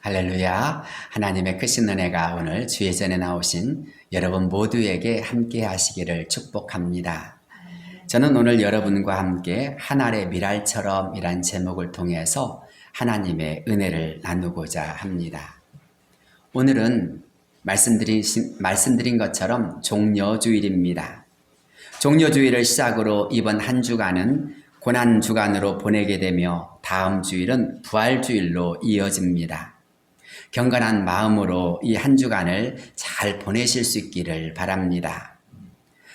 할렐루야. 하나님의 크신 은혜가 오늘 주의 전에 나오신 여러분 모두에게 함께 하시기를 축복합니다. 저는 오늘 여러분과 함께 한 알의 밀알처럼 이란 제목을 통해서 하나님의 은혜를 나누고자 합니다. 오늘은 말씀드린 것처럼 종려주일입니다. 종려주일을 시작으로 이번 한 주간은 고난주간으로 보내게 되며 다음 주일은 부활주일로 이어집니다. 경건한 마음으로 이 한 주간을 잘 보내실 수 있기를 바랍니다.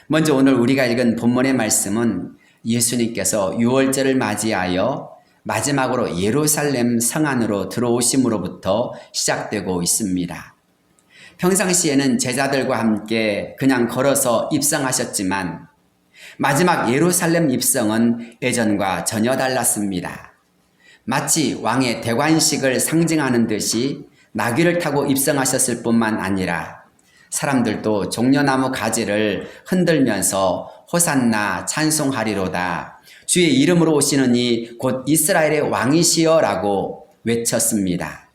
먼저 오늘 우리가 읽은 본문의 말씀은 예수님께서 유월절을 맞이하여 마지막으로 예루살렘 성 안으로 들어오심으로부터 시작되고 있습니다. 평상시에는 제자들과 함께 그냥 걸어서 입성하셨지만 마지막 예루살렘 입성은 예전과 전혀 달랐습니다. 마치 왕의 대관식을 상징하는 듯이 나귀를 타고 입성하셨을 뿐만 아니라 사람들도 종려나무 가지를 흔들면서 호산나 찬송하리로다. 주의 이름으로 오시는 이 곧 이스라엘의 왕이시여 라고 외쳤습니다.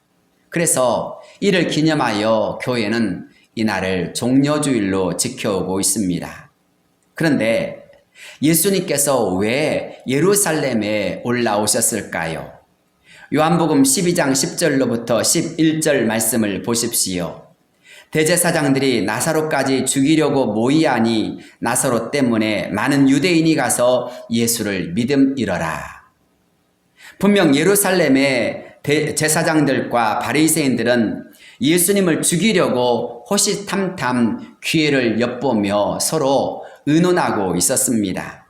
그래서 이를 기념하여 교회는 이날을 종려주일로 지켜오고 있습니다. 그런데 예수님께서 왜 예루살렘에 올라오셨을까요? 요한복음 12장 10절로부터 11절 말씀을 보십시오. 대제사장들이 나사로까지 죽이려고 모이하니 나사로 때문에 많은 유대인이 가서 예수를 믿음이러라. 분명 예루살렘의 제사장들과 바리새인들은 예수님을 죽이려고 호시탐탐 기회를 엿보며 서로 의논하고 있었습니다.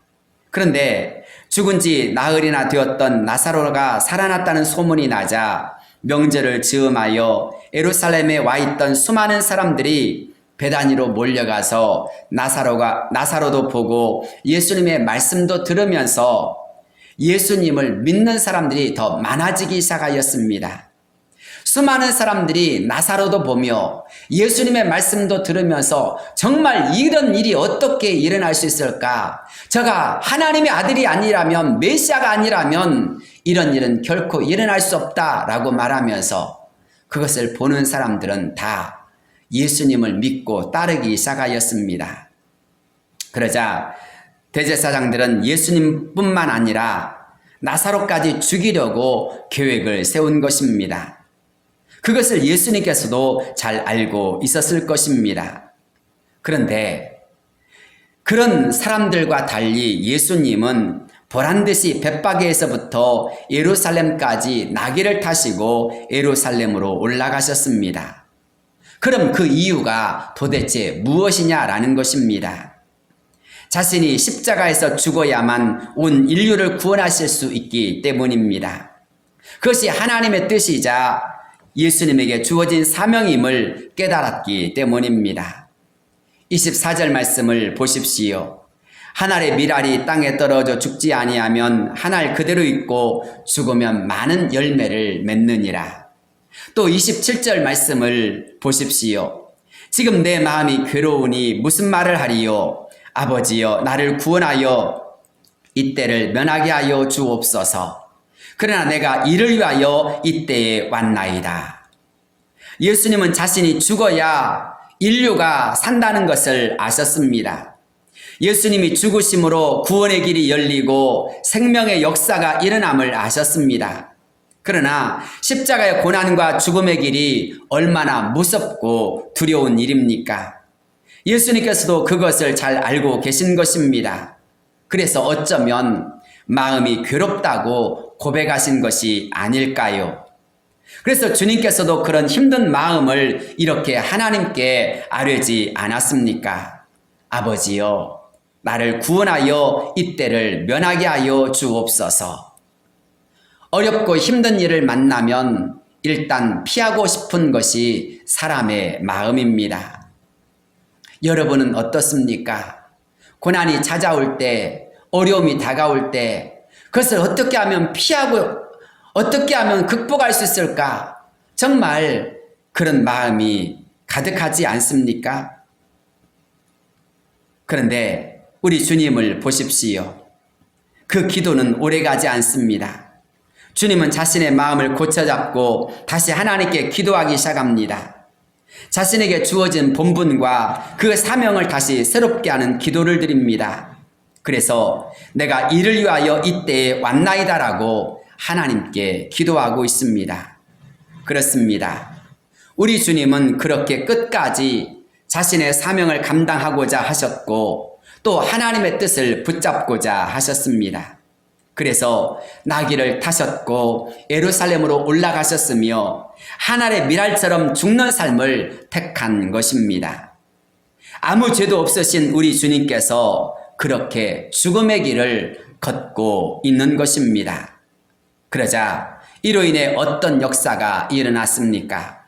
그런데 죽은 지 나흘이나 되었던 나사로가 살아났다는 소문이 나자 명절을 즈음하여 예루살렘에 와 있던 수많은 사람들이 베다니로 몰려가서 나사로도 보고 예수님의 말씀도 들으면서 예수님을 믿는 사람들이 더 많아지기 시작하였습니다. 수많은 사람들이 나사로도 보며 예수님의 말씀도 들으면서 정말 이런 일이 어떻게 일어날 수 있을까? 저가 하나님의 아들이 아니라면, 메시아가 아니라면 이런 일은 결코 일어날 수 없다라고 말하면서 그것을 보는 사람들은 다 예수님을 믿고 따르기 시작하였습니다. 그러자 대제사장들은 예수님뿐만 아니라 나사로까지 죽이려고 계획을 세운 것입니다. 그것을 예수님께서도 잘 알고 있었을 것입니다. 그런데 그런 사람들과 달리 예수님은 보란듯이 벳바게에서부터 예루살렘까지 나귀를 타시고 예루살렘으로 올라가셨습니다. 그럼 그 이유가 도대체 무엇이냐라는 것입니다. 자신이 십자가에서 죽어야만 온 인류를 구원하실 수 있기 때문입니다. 그것이 하나님의 뜻이자 예수님에게 주어진 사명임을 깨달았기 때문입니다. 24절 말씀을 보십시오. 한 알의 밀알이 땅에 떨어져 죽지 아니하면 한 알 그대로 있고 죽으면 많은 열매를 맺느니라. 또 27절 말씀을 보십시오. 지금 내 마음이 괴로우니 무슨 말을 하리요? 아버지여 나를 구원하여 이때를 면하게 하여 주옵소서. 그러나 내가 이를 위하여 이때에 왔나이다. 예수님은 자신이 죽어야 인류가 산다는 것을 아셨습니다. 예수님이 죽으심으로 구원의 길이 열리고 생명의 역사가 일어남을 아셨습니다. 그러나 십자가의 고난과 죽음의 길이 얼마나 무섭고 두려운 일입니까? 예수님께서도 그것을 잘 알고 계신 것입니다. 그래서 어쩌면 마음이 괴롭다고 고백하신 것이 아닐까요? 그래서 주님께서도 그런 힘든 마음을 이렇게 하나님께 아뢰지 않았습니까? 아버지여, 나를 구원하여 이때를 면하게 하여 주옵소서. 어렵고 힘든 일을 만나면 일단 피하고 싶은 것이 사람의 마음입니다. 여러분은 어떻습니까? 고난이 찾아올 때, 어려움이 다가올 때 그것을 어떻게 하면 피하고 어떻게 하면 극복할 수 있을까? 정말 그런 마음이 가득하지 않습니까? 그런데 우리 주님을 보십시오. 그 기도는 오래가지 않습니다. 주님은 자신의 마음을 고쳐잡고 다시 하나님께 기도하기 시작합니다. 자신에게 주어진 본분과 그 사명을 다시 새롭게 하는 기도를 드립니다. 그래서 내가 이를 위하여 이때에 왔나이다라고 하나님께 기도하고 있습니다. 그렇습니다. 우리 주님은 그렇게 끝까지 자신의 사명을 감당하고자 하셨고 또 하나님의 뜻을 붙잡고자 하셨습니다. 그래서 나귀를 타셨고 예루살렘으로 올라가셨으며 하늘의 미랄처럼 죽는 삶을 택한 것입니다. 아무 죄도 없으신 우리 주님께서 그렇게 죽음의 길을 걷고 있는 것입니다. 그러자 이로 인해 어떤 역사가 일어났습니까?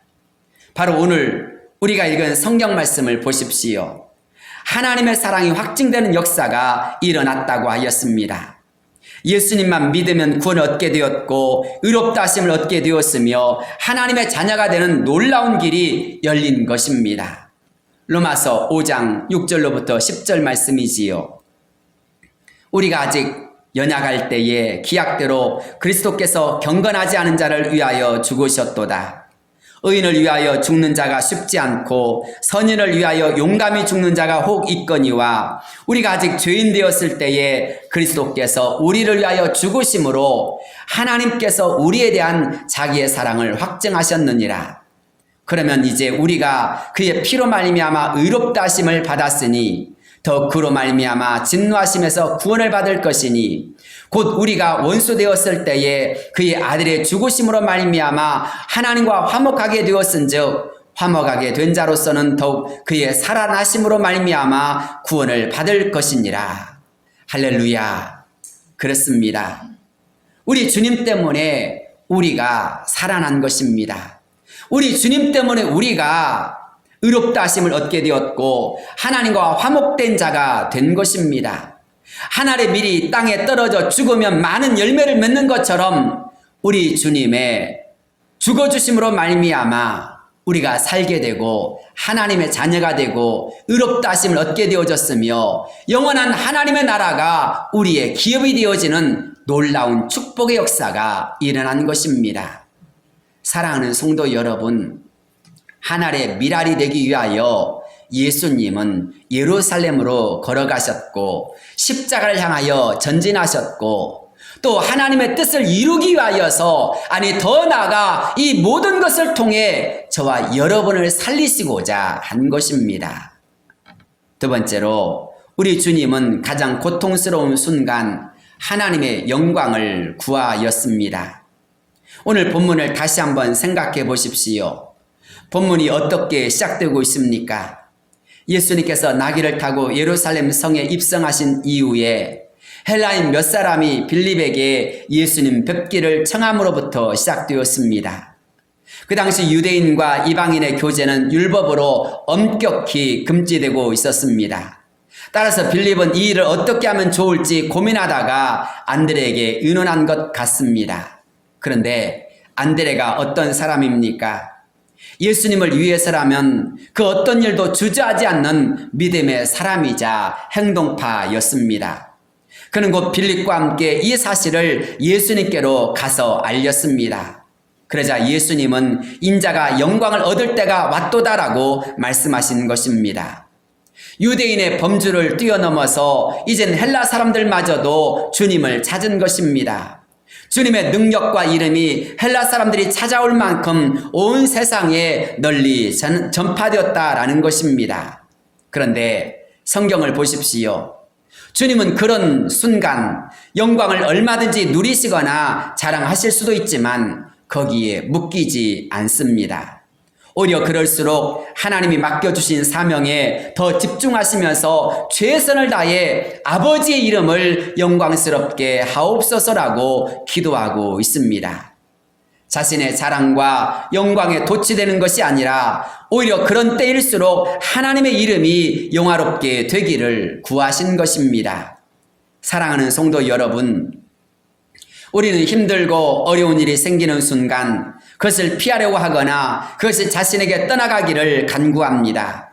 바로 오늘 우리가 읽은 성경 말씀을 보십시오. 하나님의 사랑이 확증되는 역사가 일어났다고 하였습니다. 예수님만 믿으면 구원을 얻게 되었고 의롭다 하심을 얻게 되었으며 하나님의 자녀가 되는 놀라운 길이 열린 것입니다. 로마서 5장 6절로부터 10절 말씀이지요. 우리가 아직 연약할 때에 기약대로 그리스도께서 경건하지 않은 자를 위하여 죽으셨도다. 의인을 위하여 죽는 자가 쉽지 않고 선인을 위하여 용감히 죽는 자가 혹 있거니와 우리가 아직 죄인 되었을 때에 그리스도께서 우리를 위하여 죽으심으로 하나님께서 우리에 대한 자기의 사랑을 확증하셨느니라. 그러면 이제 우리가 그의 피로 말미암아 의롭다 하심을 받았으니 더 그로 말미암아 진노하심에서 구원을 받을 것이니 곧 우리가 원수 되었을 때에 그의 아들의 죽으심으로 말미암아 하나님과 화목하게 되었은즉 화목하게 된 자로서는 더욱 그의 살아나심으로 말미암아 구원을 받을 것이니라. 할렐루야. 그렇습니다. 우리 주님 때문에 우리가 살아난 것입니다. 우리 주님 때문에 우리가 의롭다 하심을 얻게 되었고 하나님과 화목된 자가 된 것입니다. 하늘의 밀이 땅에 떨어져 죽으면 많은 열매를 맺는 것처럼 우리 주님의 죽어주심으로 말미암아 우리가 살게 되고 하나님의 자녀가 되고 의롭다 하심을 얻게 되어졌으며 영원한 하나님의 나라가 우리의 기업이 되어지는 놀라운 축복의 역사가 일어난 것입니다. 사랑하는 성도 여러분, 하늘의 미랄이 되기 위하여 예수님은 예루살렘으로 걸어가셨고 십자가를 향하여 전진하셨고 또 하나님의 뜻을 이루기 위하여서 아니 더 나아가 이 모든 것을 통해 저와 여러분을 살리시고자 한 것입니다. 두 번째로 우리 주님은 가장 고통스러운 순간 하나님의 영광을 구하였습니다. 오늘 본문을 다시 한번 생각해 보십시오. 본문이 어떻게 시작되고 있습니까? 예수님께서 나귀를 타고 예루살렘 성에 입성하신 이후에 헬라인 몇 사람이 빌립에게 예수님 뵙기를 청함으로부터 시작되었습니다. 그 당시 유대인과 이방인의 교제는 율법으로 엄격히 금지되고 있었습니다. 따라서 빌립은 이 일을 어떻게 하면 좋을지 고민하다가 안드레에게 의논한 것 같습니다. 그런데 안드레가 어떤 사람입니까? 예수님을 위해서라면 그 어떤 일도 주저하지 않는 믿음의 사람이자 행동파였습니다. 그는 곧 빌립과 함께 이 사실을 예수님께로 가서 알렸습니다. 그러자 예수님은 인자가 영광을 얻을 때가 왔도다라고 말씀하신 것입니다. 유대인의 범주를 뛰어넘어서 이젠 헬라 사람들마저도 주님을 찾은 것입니다. 주님의 능력과 이름이 헬라 사람들이 찾아올 만큼 온 세상에 널리 전파되었다라는 것입니다. 그런데 성경을 보십시오. 주님은 그런 순간 영광을 얼마든지 누리시거나 자랑하실 수도 있지만 거기에 묶이지 않습니다. 오히려 그럴수록 하나님이 맡겨주신 사명에 더 집중하시면서 최선을 다해 아버지의 이름을 영광스럽게 하옵소서라고 기도하고 있습니다. 자신의 자랑과 영광에 도취되는 것이 아니라 오히려 그런 때일수록 하나님의 이름이 영화롭게 되기를 구하신 것입니다. 사랑하는 성도 여러분, 우리는 힘들고 어려운 일이 생기는 순간 그것을 피하려고 하거나 그것이 자신에게 떠나가기를 간구합니다.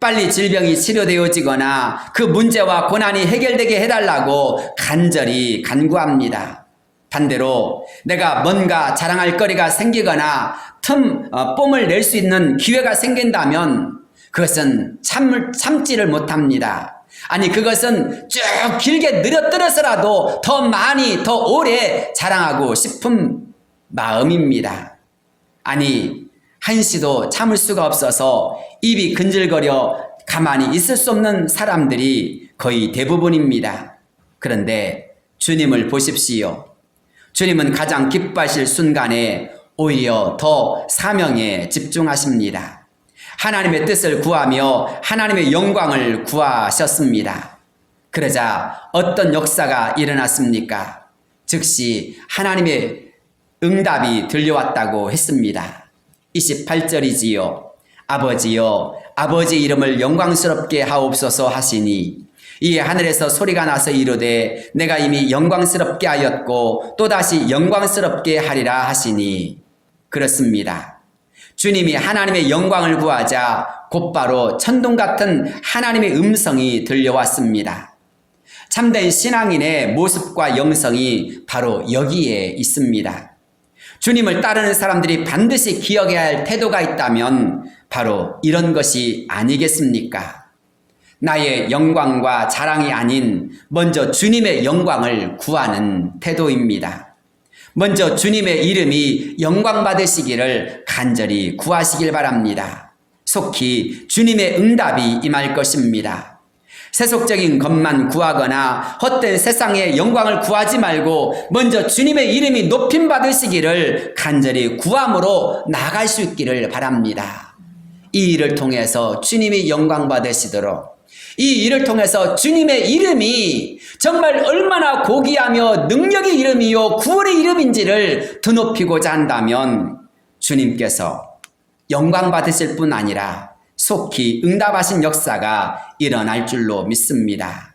빨리 질병이 치료되어지거나 그 문제와 고난이 해결되게 해달라고 간절히 간구합니다. 반대로 내가 뭔가 자랑할 거리가 생기거나 뽐을 낼 수 있는 기회가 생긴다면 그것은 참지를 못합니다. 아니, 그것은 쭉 길게 늘어뜨려서라도 더 많이, 더 오래 자랑하고 싶은 마음입니다. 아니, 한시도 참을 수가 없어서 입이 근질거려 가만히 있을 수 없는 사람들이 거의 대부분입니다. 그런데 주님을 보십시오. 주님은 가장 기뻐하실 순간에 오히려 더 사명에 집중하십니다. 하나님의 뜻을 구하며 하나님의 영광을 구하셨습니다. 그러자 어떤 역사가 일어났습니까? 즉시 하나님의 응답이 들려왔다고 했습니다. 28절이지요. 아버지여, 아버지 이름을 영광스럽게 하옵소서 하시니 이 하늘에서 소리가 나서 이르되 내가 이미 영광스럽게 하였고 또다시 영광스럽게 하리라 하시니, 그렇습니다. 주님이 하나님의 영광을 구하자 곧바로 천둥 같은 하나님의 음성이 들려왔습니다. 참된 신앙인의 모습과 영성이 바로 여기에 있습니다. 주님을 따르는 사람들이 반드시 기억해야 할 태도가 있다면 바로 이런 것이 아니겠습니까? 나의 영광과 자랑이 아닌 먼저 주님의 영광을 구하는 태도입니다. 먼저 주님의 이름이 영광받으시기를 간절히 구하시길 바랍니다. 속히 주님의 응답이 임할 것입니다. 세속적인 것만 구하거나 헛된 세상의 영광을 구하지 말고 먼저 주님의 이름이 높임받으시기를 간절히 구함으로 나아갈 수 있기를 바랍니다. 이 일을 통해서 주님이 영광받으시도록, 이 일을 통해서 주님의 이름이 정말 얼마나 고귀하며 능력의 이름이요 구원의 이름인지를 드높이고자 한다면 주님께서 영광 받으실 뿐 아니라 속히 응답하신 역사가 일어날 줄로 믿습니다.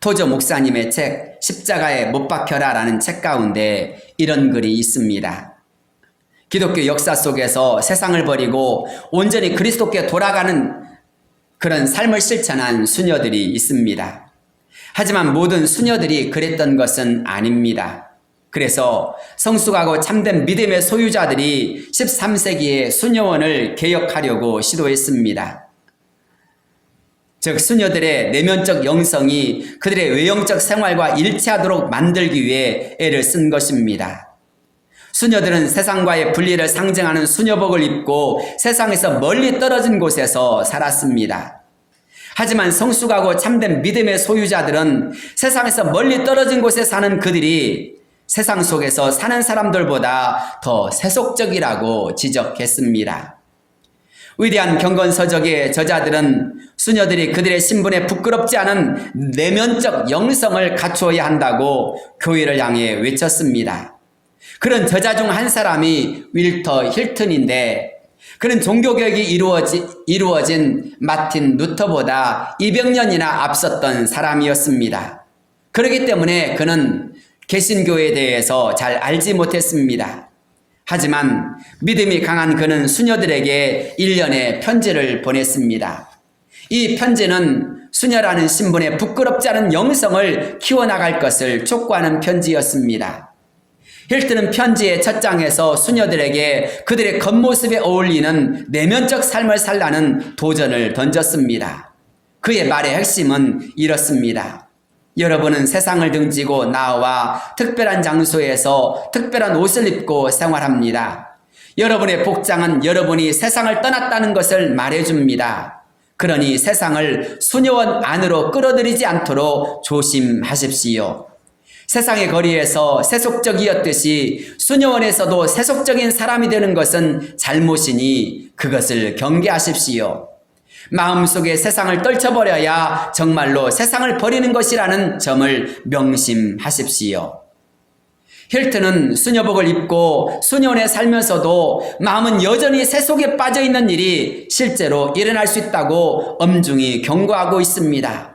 토저 목사님의 책 십자가에 못 박혀라라는 책 가운데 이런 글이 있습니다. 기독교 역사 속에서 세상을 버리고 온전히 그리스도께 돌아가는 그런 삶을 실천한 수녀들이 있습니다. 하지만 모든 수녀들이 그랬던 것은 아닙니다. 그래서 성숙하고 참된 믿음의 소유자들이 13세기에 수녀원을 개혁하려고 시도했습니다. 즉 수녀들의 내면적 영성이 그들의 외형적 생활과 일치하도록 만들기 위해 애를 쓴 것입니다. 수녀들은 세상과의 분리를 상징하는 수녀복을 입고 세상에서 멀리 떨어진 곳에서 살았습니다. 하지만 성숙하고 참된 믿음의 소유자들은 세상에서 멀리 떨어진 곳에 사는 그들이 세상 속에서 사는 사람들보다 더 세속적이라고 지적했습니다. 위대한 경건서적의 저자들은 수녀들이 그들의 신분에 부끄럽지 않은 내면적 영성을 갖추어야 한다고 교회를 향해 외쳤습니다. 그런 저자 중 한 사람이 윌터 힐튼인데, 그는 종교개혁이 이루어진 마틴 루터보다 200년이나 앞섰던 사람이었습니다. 그렇기 때문에 그는 개신교에 대해서 잘 알지 못했습니다. 하지만 믿음이 강한 그는 수녀들에게 일련의 편지를 보냈습니다. 이 편지는 수녀라는 신분에 부끄럽지 않은 영성을 키워나갈 것을 촉구하는 편지였습니다. 힐튼은 편지의 첫 장에서 수녀들에게 그들의 겉모습에 어울리는 내면적 삶을 살라는 도전을 던졌습니다. 그의 말의 핵심은 이렇습니다. 여러분은 세상을 등지고 나와 특별한 장소에서 특별한 옷을 입고 생활합니다. 여러분의 복장은 여러분이 세상을 떠났다는 것을 말해줍니다. 그러니 세상을 수녀원 안으로 끌어들이지 않도록 조심하십시오. 세상의 거리에서 세속적이었듯이 수녀원에서도 세속적인 사람이 되는 것은 잘못이니 그것을 경계하십시오. 마음속에 세상을 떨쳐버려야 정말로 세상을 버리는 것이라는 점을 명심하십시오. 힐튼은 수녀복을 입고 수녀원에 살면서도 마음은 여전히 세속에 빠져있는 일이 실제로 일어날 수 있다고 엄중히 경고하고 있습니다.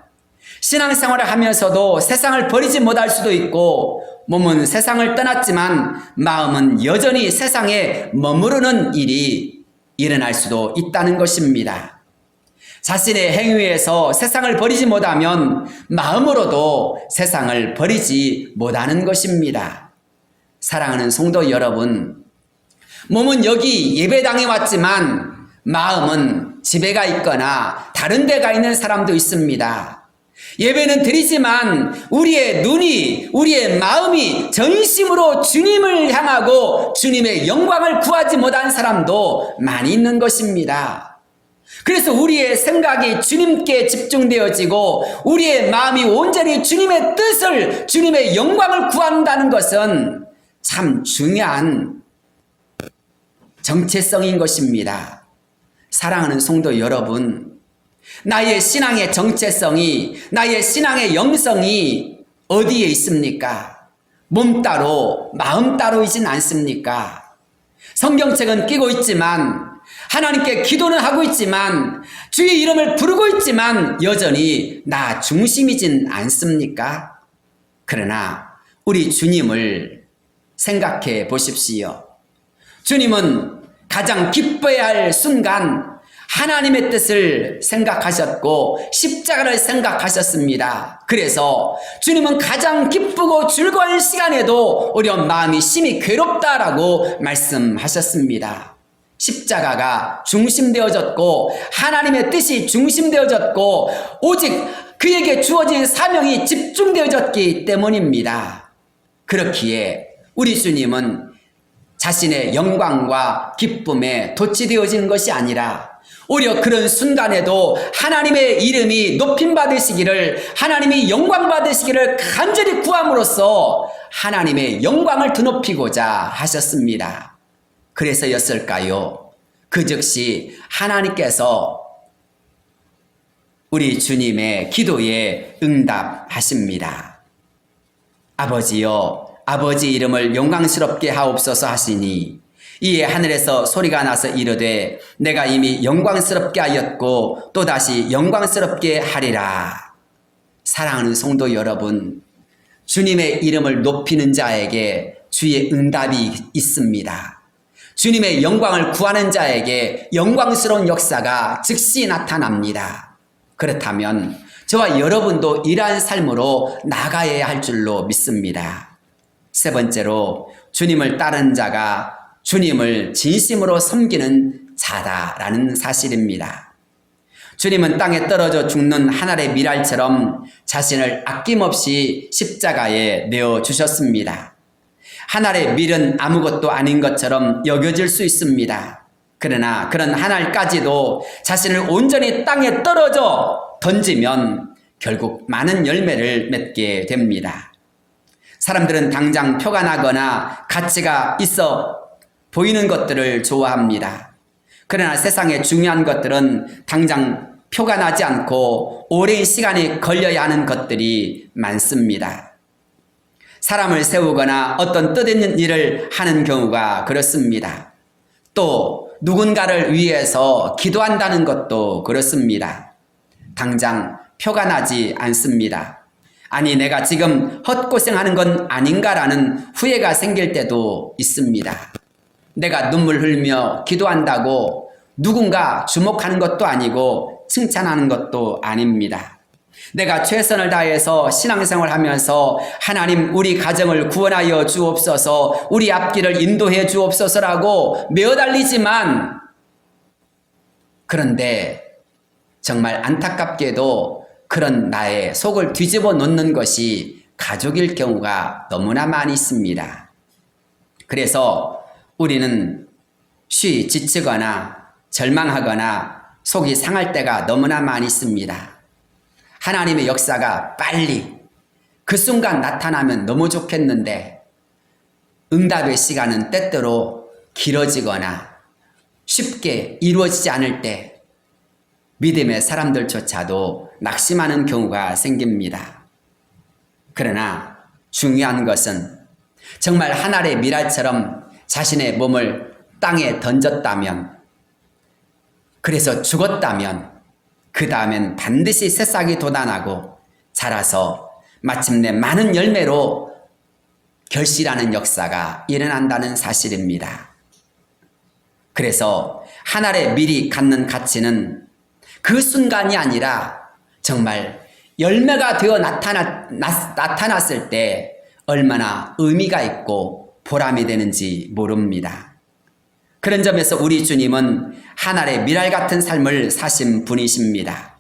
신앙생활을 하면서도 세상을 버리지 못할 수도 있고 몸은 세상을 떠났지만 마음은 여전히 세상에 머무르는 일이 일어날 수도 있다는 것입니다. 자신의 행위에서 세상을 버리지 못하면 마음으로도 세상을 버리지 못하는 것입니다. 사랑하는 성도 여러분, 몸은 여기 예배당에 왔지만 마음은 집에 가 있거나 다른 데 가 있는 사람도 있습니다. 예배는 드리지만 우리의 눈이, 우리의 마음이 전심으로 주님을 향하고 주님의 영광을 구하지 못한 사람도 많이 있는 것입니다. 그래서 우리의 생각이 주님께 집중되어지고 우리의 마음이 온전히 주님의 뜻을, 주님의 영광을 구한다는 것은 참 중요한 정체성인 것입니다. 사랑하는 성도 여러분, 나의 신앙의 정체성이, 나의 신앙의 영성이 어디에 있습니까? 몸 따로, 마음 따로이진 않습니까? 성경책은 끼고 있지만, 하나님께 기도는 하고 있지만, 주의 이름을 부르고 있지만 여전히 나 중심이진 않습니까? 그러나 우리 주님을 생각해 보십시오. 주님은 가장 기뻐해야 할 순간 하나님의 뜻을 생각하셨고 십자가를 생각하셨습니다. 그래서 주님은 가장 기쁘고 즐거운 시간에도 오히려 마음이 심히 괴롭다라고 말씀하셨습니다. 십자가가 중심되어졌고 하나님의 뜻이 중심되어졌고 오직 그에게 주어진 사명이 집중되어졌기 때문입니다. 그렇기에 우리 주님은 자신의 영광과 기쁨에 도취되어진 것이 아니라 오히려 그런 순간에도 하나님의 이름이 높임받으시기를, 하나님이 영광받으시기를 간절히 구함으로써 하나님의 영광을 드높이고자 하셨습니다. 그래서였을까요? 그 즉시 하나님께서 우리 주님의 기도에 응답하십니다. 아버지여, 아버지 이름을 영광스럽게 하옵소서 하시니 이에 하늘에서 소리가 나서 이르되 내가 이미 영광스럽게 하였고 또다시 영광스럽게 하리라. 사랑하는 성도 여러분, 주님의 이름을 높이는 자에게 주의 응답이 있습니다. 주님의 영광을 구하는 자에게 영광스러운 역사가 즉시 나타납니다. 그렇다면 저와 여러분도 이러한 삶으로 나가야 할 줄로 믿습니다. 세 번째로, 주님을 따르는 자가 주님을 진심으로 섬기는 자다라는 사실입니다. 주님은 땅에 떨어져 죽는 한 알의 밀알처럼 자신을 아낌없이 십자가에 내어주셨습니다. 한 알의 밀은 아무것도 아닌 것처럼 여겨질 수 있습니다. 그러나 그런 한 알까지도 자신을 온전히 땅에 떨어져 던지면 결국 많은 열매를 맺게 됩니다. 사람들은 당장 표가 나거나 가치가 있어 보이는 것들을 좋아합니다. 그러나 세상에 중요한 것들은 당장 표가 나지 않고 오랜 시간이 걸려야 하는 것들이 많습니다. 사람을 세우거나 어떤 뜻있는 일을 하는 경우가 그렇습니다. 또 누군가를 위해서 기도한다는 것도 그렇습니다. 당장 표가 나지 않습니다. 아니, 내가 지금 헛고생하는 건 아닌가라는 후회가 생길 때도 있습니다. 내가 눈물 흘며 기도한다고 누군가 주목하는 것도 아니고 칭찬하는 것도 아닙니다. 내가 최선을 다해서 신앙생활을 하면서 하나님 우리 가정을 구원하여 주옵소서, 우리 앞길을 인도해 주옵소서라고 메어달리지만, 그런데 정말 안타깝게도 그런 나의 속을 뒤집어 놓는 것이 가족일 경우가 너무나 많이 있습니다. 그래서 우리는 쉬 지치거나 절망하거나 속이 상할 때가 너무나 많이 있습니다. 하나님의 역사가 빨리 그 순간 나타나면 너무 좋겠는데 응답의 시간은 때때로 길어지거나 쉽게 이루어지지 않을 때 믿음의 사람들조차도 낙심하는 경우가 생깁니다. 그러나 중요한 것은 정말 한 알의 밀알처럼 자신의 몸을 땅에 던졌다면, 그래서 죽었다면 그 다음엔 반드시 새싹이 돋아나고 자라서 마침내 많은 열매로 결실하는 역사가 일어난다는 사실입니다. 그래서 한 알의 밀이 갖는 가치는 그 순간이 아니라 정말 열매가 되어 나타났을 때 얼마나 의미가 있고 보람이 되는지 모릅니다. 그런 점에서 우리 주님은 하늘의 미랄 같은 삶을 사신 분이십니다.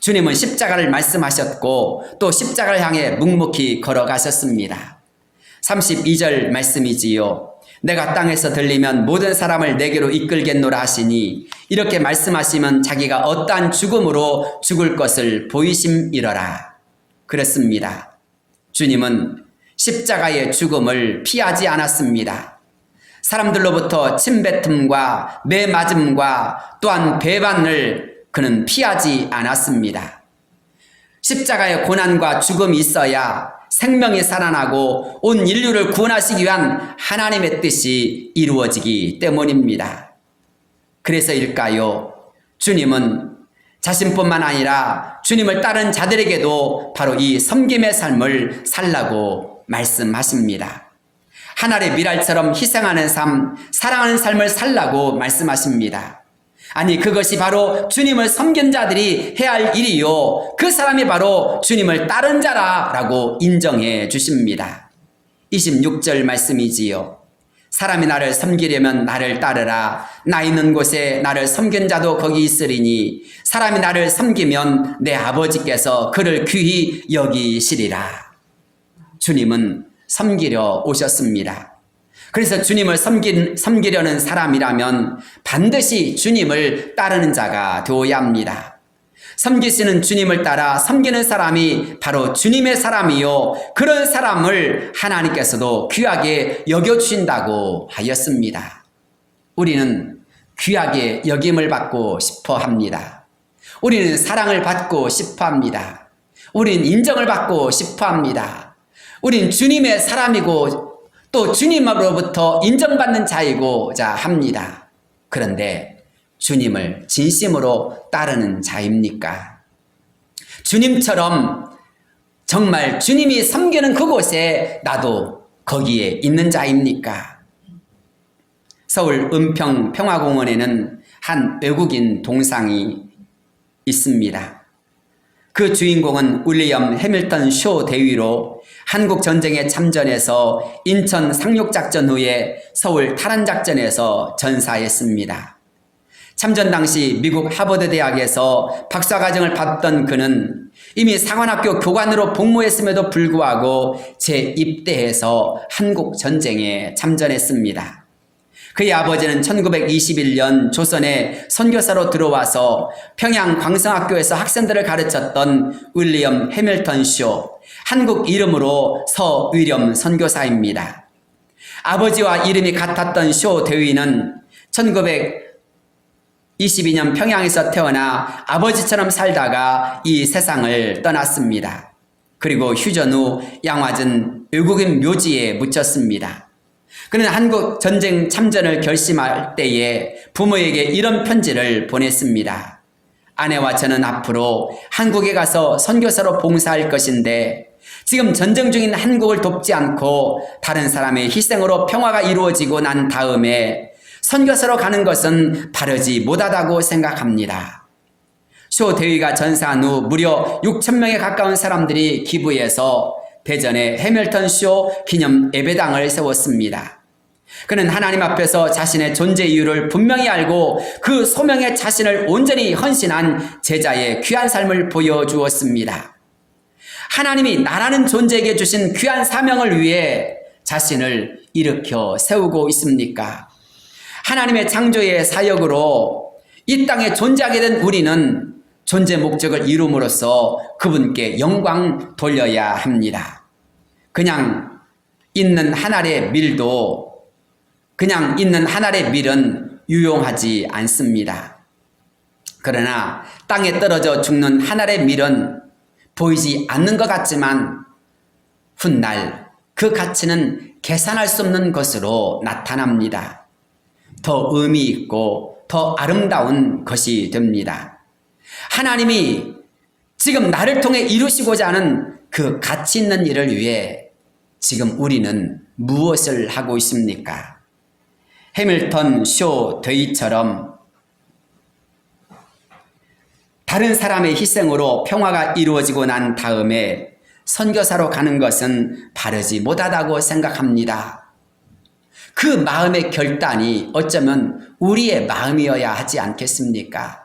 주님은 십자가를 말씀하셨고 또 십자가를 향해 묵묵히 걸어가셨습니다. 32절 말씀이지요. 내가 땅에서 들리면 모든 사람을 내게로 이끌겠노라 하시니 이렇게 말씀하시면 자기가 어떠한 죽음으로 죽을 것을 보이심이러라. 그렇습니다. 주님은 십자가의 죽음을 피하지 않았습니다. 사람들로부터 침뱉음과 매맞음과 또한 배반을 그는 피하지 않았습니다. 십자가의 고난과 죽음이 있어야 생명이 살아나고 온 인류를 구원하시기 위한 하나님의 뜻이 이루어지기 때문입니다. 그래서일까요? 주님은 자신뿐만 아니라 주님을 따른 자들에게도 바로 이 섬김의 삶을 살라고 말씀하십니다. 하늘의 미랄처럼 희생하는 삶, 사랑하는 삶을 살라고 말씀하십니다. 아니 그것이 바로 주님을 섬긴 자들이 해야 할 일이요. 그 사람이 바로 주님을 따른 자라라고 인정해 주십니다. 26절 말씀이지요. 사람이 나를 섬기려면 나를 따르라. 나 있는 곳에 나를 섬긴 자도 거기 있으리니 사람이 나를 섬기면 내 아버지께서 그를 귀히 여기시리라. 주님은 섬기려 오셨습니다. 그래서 주님을 섬기려는 사람이라면 반드시 주님을 따르는 자가 되어야 합니다. 섬기시는 주님을 따라 섬기는 사람이 바로 주님의 사람이요. 그런 사람을 하나님께서도 귀하게 여겨주신다고 하였습니다. 우리는 귀하게 여김을 받고 싶어 합니다. 우리는 사랑을 받고 싶어 합니다. 우리는 인정을 받고 싶어 합니다. 우리는 주님의 사람이고 또 주님으로부터 인정받는 자이고자 합니다. 그런데 주님을 진심으로 따르는 자입니까? 주님처럼 정말 주님이 섬기는 그곳에 나도 거기에 있는 자입니까? 서울 은평 평화공원에는 한 외국인 동상이 있습니다. 그 주인공은 윌리엄 해밀턴 쇼 대위로 한국 전쟁에 참전해서 인천 상륙작전 후에 서울 탈환작전에서 전사했습니다. 참전 당시 미국 하버드 대학에서 박사과정을 받던 그는 이미 상원학교 교관으로 복무했음에도 불구하고 재입대해서 한국 전쟁에 참전했습니다. 그의 아버지는 1921년 조선에 선교사로 들어와서 평양 광성학교에서 학생들을 가르쳤던 윌리엄 해밀턴 쇼, 한국 이름으로 서위렴 선교사입니다. 아버지와 이름이 같았던 쇼 대위는 1922년 평양에서 태어나 아버지처럼 살다가 이 세상을 떠났습니다. 그리고 휴전 후 양화진 외국인 묘지에 묻혔습니다. 그는 한국 전쟁 참전을 결심할 때에 부모에게 이런 편지를 보냈습니다. 아내와 저는 앞으로 한국에 가서 선교사로 봉사할 것인데 지금 전쟁 중인 한국을 돕지 않고 다른 사람의 희생으로 평화가 이루어지고 난 다음에 선교사로 가는 것은 바르지 못하다고 생각합니다. 쇼 대위가 전사한 후 무려 6,000명에 가까운 사람들이 기부해서 대전에 해밀턴 쇼 기념 예배당을 세웠습니다. 그는 하나님 앞에서 자신의 존재 이유를 분명히 알고 그 소명에 자신을 온전히 헌신한 제자의 귀한 삶을 보여주었습니다. 하나님이 나라는 존재에게 주신 귀한 사명을 위해 자신을 일으켜 세우고 있습니까? 하나님의 창조의 사역으로 이 땅에 존재하게 된 우리는 존재 목적을 이룸으로써 그분께 영광 돌려야 합니다. 그냥 있는 한 알의 밀도 그냥 있는 한 알의 밀은 유용하지 않습니다. 그러나 땅에 떨어져 죽는 한 알의 밀은 보이지 않는 것 같지만 훗날 그 가치는 계산할 수 없는 것으로 나타납니다. 더 의미 있고 더 아름다운 것이 됩니다. 하나님이 지금 나를 통해 이루시고자 하는 그 가치 있는 일을 위해 지금 우리는 무엇을 하고 있습니까? 해밀턴 쇼 대위처럼 다른 사람의 희생으로 평화가 이루어지고 난 다음에 선교사로 가는 것은 바르지 못하다고 생각합니다. 그 마음의 결단이 어쩌면 우리의 마음이어야 하지 않겠습니까?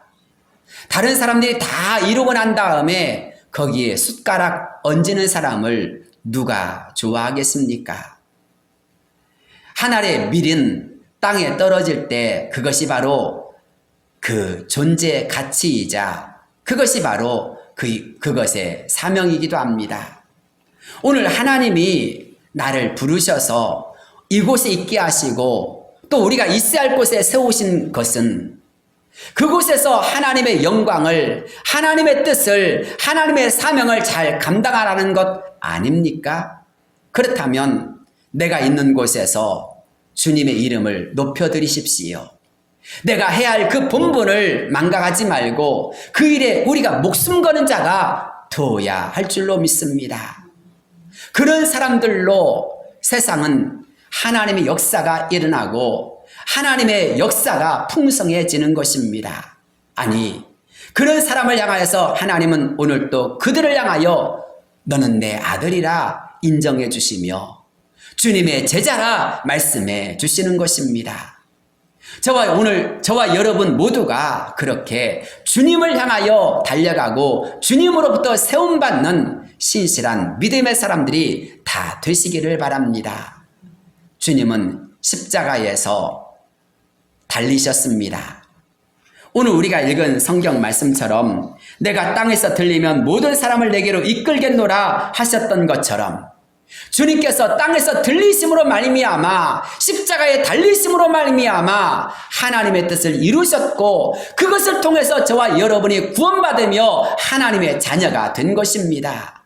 다른 사람들이 다 이루고 난 다음에 거기에 숟가락 얹는 사람을 누가 좋아하겠습니까? 한 알의 밀은 땅에 떨어질 때 그것이 바로 그 존재의 가치이자 그것이 바로 그것의 사명이기도 합니다. 오늘 하나님이 나를 부르셔서 이곳에 있게 하시고 또 우리가 있어야 할 곳에 세우신 것은 그곳에서 하나님의 영광을, 하나님의 뜻을, 하나님의 사명을 잘 감당하라는 것 아닙니까? 그렇다면 내가 있는 곳에서 주님의 이름을 높여드리십시오. 내가 해야 할 그 본분을 망각하지 말고 그 일에 우리가 목숨 거는 자가 되어야 할 줄로 믿습니다. 그런 사람들로 세상은 하나님의 역사가 일어나고 하나님의 역사가 풍성해지는 것입니다. 아니, 그런 사람을 향하여서 하나님은 오늘 또 그들을 향하여 너는 내 아들이라 인정해 주시며 주님의 제자라 말씀해 주시는 것입니다. 저와 여러분 모두가 그렇게 주님을 향하여 달려가고 주님으로부터 세움받는 신실한 믿음의 사람들이 다 되시기를 바랍니다. 주님은 십자가에서 달리셨습니다. 오늘 우리가 읽은 성경 말씀처럼 내가 땅에서 들리면 모든 사람을 내게로 이끌겠노라 하셨던 것처럼 주님께서 땅에서 들리심으로 말미암아 십자가에 달리심으로 말미암아 하나님의 뜻을 이루셨고 그것을 통해서 저와 여러분이 구원받으며 하나님의 자녀가 된 것입니다.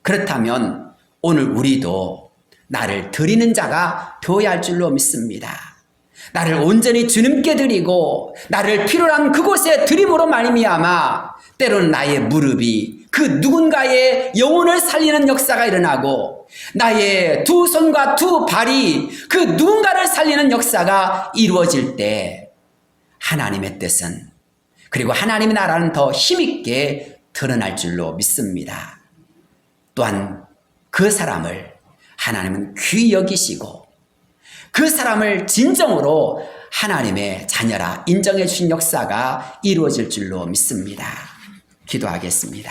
그렇다면 오늘 우리도 나를 드리는 자가 되어야 할 줄로 믿습니다. 나를 온전히 주님께 드리고 나를 필요한 그곳에 드림으로 말미암아 때로는 나의 무릎이 그 누군가의 영혼을 살리는 역사가 일어나고 나의 두 손과 두 발이 그 누군가를 살리는 역사가 이루어질 때 하나님의 뜻은 그리고 하나님의 나라는 더 힘있게 드러날 줄로 믿습니다. 또한 그 사람을 하나님은 귀히 여기시고 그 사람을 진정으로 하나님의 자녀라 인정해 주신 역사가 이루어질 줄로 믿습니다. 기도하겠습니다.